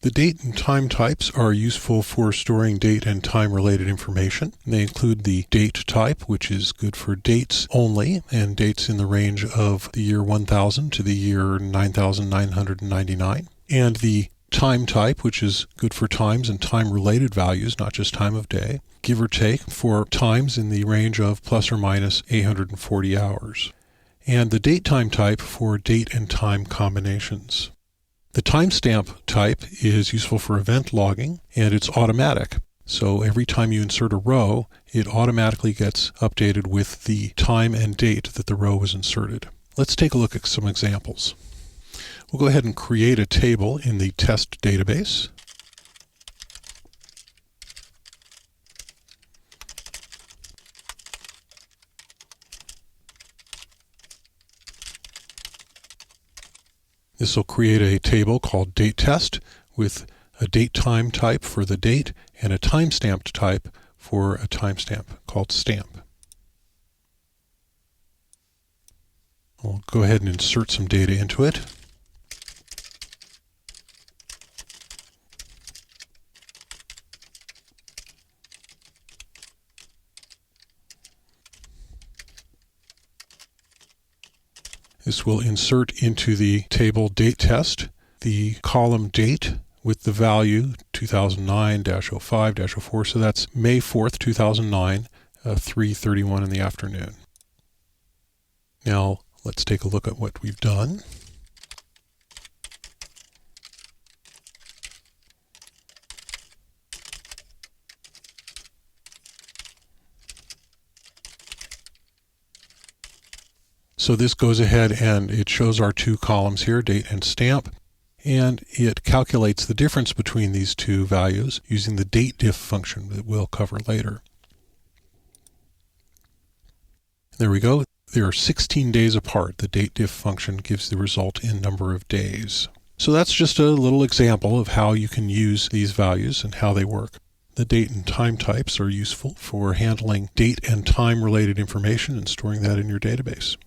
The date and time types are useful for storing date and time related information. They include the date type, which is good for dates only, and dates in the range of the year 1000 to the year 9999. And the time type, which is good for times and time related values, not just time of day, give or take, for times in the range of plus or minus 840 hours. And the date time type for date and time combinations. The timestamp type is useful for event logging, and it's automatic. So every time you insert a row, it automatically gets updated with the time and date that the row was inserted. Let's take a look at some examples. We'll go ahead and create a table in the test database. This will create a table called date test with a date time type for the date and a timestamp type for a timestamp called stamp. We'll go ahead and insert some data into it. This will insert into the table date test the column date with the value 2009-05-04. So that's May 4th, 2009, 3:31 in the afternoon. Now let's take a look at what we've done. So this goes ahead and it shows our two columns here, date and stamp, and it calculates the difference between these two values using the date diff function that we'll cover later. There we go. They are 16 days apart. The date diff function gives the result in number of days. So that's just a little example of how you can use these values and how they work. The date and time types are useful for handling date and time related information and storing that in your database.